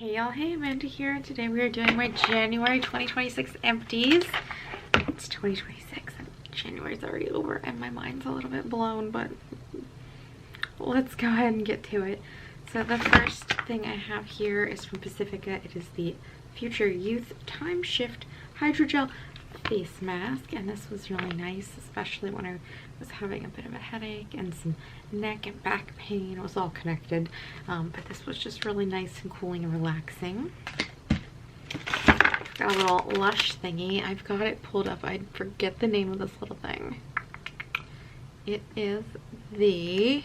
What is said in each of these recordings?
Hey y'all, hey, Amanda here. Today we are doing my January 2026 empties. It's 2026 and January's already over and my mind's a little bit blown, but let's go ahead and get to it. So the first thing I have here is from Pacifica. It is the Future Youth Time Shift Hydrogel face mask, and this was really nice, especially when I was having a bit of a headache and some neck and back pain. It was all connected, but this was just really nice and cooling and relaxing. Got a little Lush thingy. I've got it pulled up. I forget the name of this little thing. It is the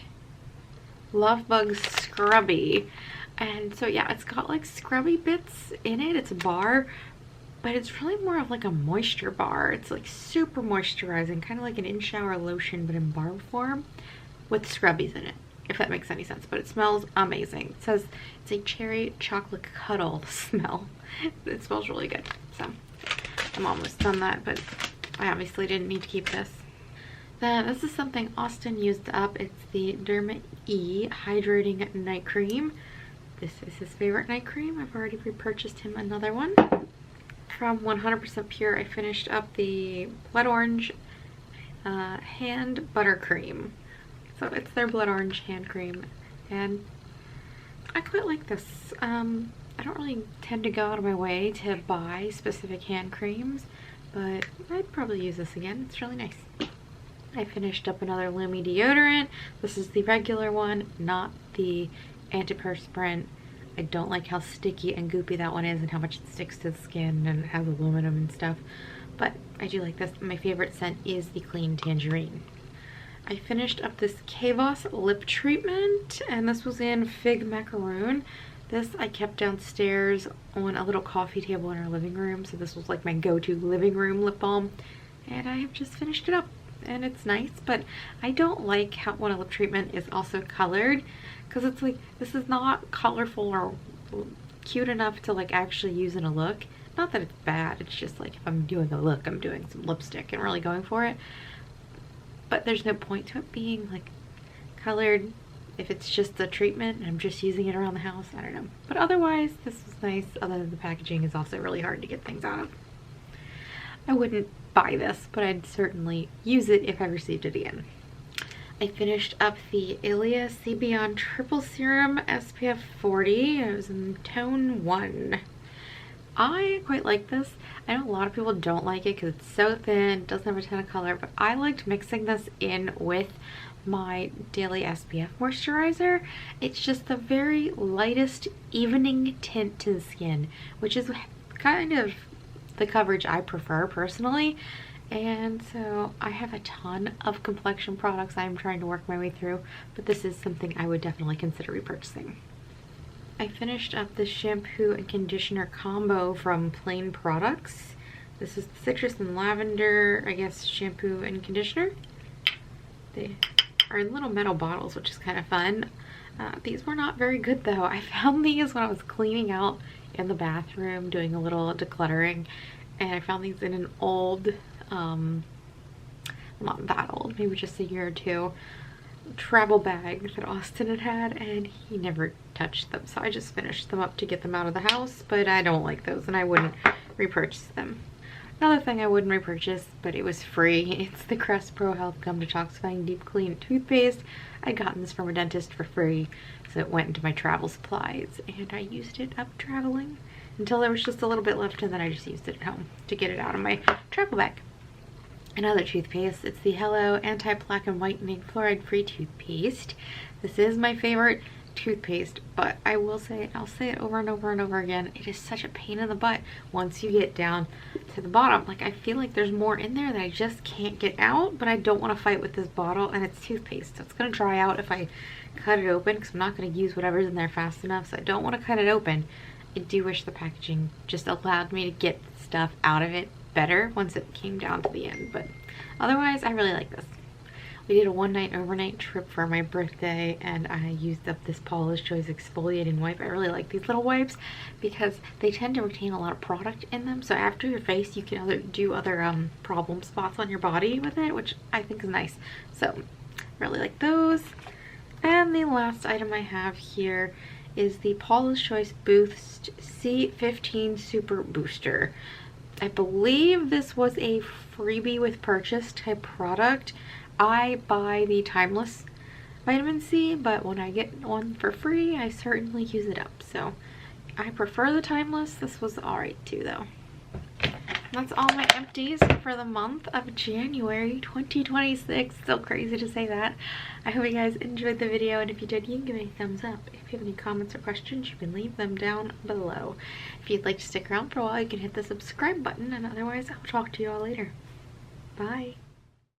Love Bug Scrubby, and so yeah, it's got like scrubby bits in it. It's a bar, but it's really more of like a moisture bar. It's like super moisturizing, kind of like an in-shower lotion, but in bar form with scrubbies in it, if that makes any sense. But it smells amazing. It says it's a cherry chocolate cuddle smell. It smells really good. So I'm almost done that, but I obviously didn't need to keep this. Then this is something Austin used up. It's the Derma E Hydrating Night Cream. This is his favorite night cream. I've already repurchased him another one. From 100% Pure, I finished up the Blood Orange Hand Buttercream. So it's their Blood Orange hand cream, and I quite like this. I don't really tend to go out of my way to buy specific hand creams, but I'd probably use this again. It's really nice. I finished up another Lumi deodorant. This is the regular one, not the antiperspirant. I don't like how sticky and goopy that one is and how much it sticks to the skin and it has aluminum and stuff, but I do like this. My favorite scent is the Clean Tangerine. I finished up this Kavos lip treatment, and this was in Fig Macaroon. This I kept downstairs on a little coffee table in our living room, so this was like my go-to living room lip balm, and I have just finished it up, and it's nice. But I don't like how when a lip treatment is also colored, because it's like, this is not colorful or cute enough to like actually use in a look. Not that it's bad, it's just like if I'm doing a look, I'm doing some lipstick and really going for it. But there's no point to it being like colored if it's just a treatment and I'm just using it around the house. I don't know. But otherwise, this was nice, other than the packaging is also really hard to get things out of. I wouldn't buy this, but I'd certainly use it if I received it again. I finished up the Ilia Beyond Triple Serum SPF 40. It was in tone 1. I quite like this. I know a lot of people don't like it because it's so thin, doesn't have a ton of color, but I liked mixing this in with my daily SPF moisturizer. It's just the very lightest evening tint to the skin, which is kind of the coverage I prefer personally. And so I have a ton of complexion products I'm trying to work my way through, but this is something I would definitely consider repurchasing. I finished up this shampoo and conditioner combo from Plain Products. This is the citrus and lavender, I guess, shampoo and conditioner. They are in little metal bottles, which is kind of fun. These were not very good though. I found these when I was cleaning out in the bathroom, doing a little decluttering, and I found these in an old, not that old, maybe just a year or two, travel bag that Austin had, and he never touched them, so I just finished them up to get them out of the house. But I don't like those and I wouldn't repurchase them. Another thing I wouldn't repurchase, but it was free, it's the Crest Pro Health Gum Detoxifying Deep Clean Toothpaste. I'd gotten this from a dentist for free, so it went into my travel supplies, and I used it up traveling until there was just a little bit left, and then I just used it at home to get it out of my travel bag. Another toothpaste, it's the Hello Anti-Plaque and Whitening Fluoride Free Toothpaste. This is my favorite toothpaste, but I will say, I'll say it over and over and over again, it is such a pain in the butt once you get down to the bottom. Like, I feel like there's more in there that I just can't get out, but I don't want to fight with this bottle, and it's toothpaste, so it's going to dry out if I cut it open, because I'm not going to use whatever's in there fast enough, so I don't want to cut it open. I do wish the packaging just allowed me to get stuff out of it better once it came down to the end, but otherwise I really like this. We did a one-night overnight trip for my birthday, and I used up this Paula's Choice exfoliating wipe. I really like these little wipes because they tend to retain a lot of product in them, so after your face you can do other problem spots on your body with it, which I think is nice. So really like those. And the last item I have here is the Paula's Choice Boost C15 Super Booster. I believe this was a freebie with purchase type product. I buy the Timeless vitamin C, but when I get one for free, I certainly use it up. So I prefer the Timeless. This was alright too, though. That's all my empties for the month of January 2026. So crazy to say that. I hope you guys enjoyed the video, and if you did, you can give me a thumbs up. If you have any comments or questions, you can leave them down below. If you'd like to stick around for a while, you can hit the subscribe button, and otherwise I'll talk to you all later. Bye.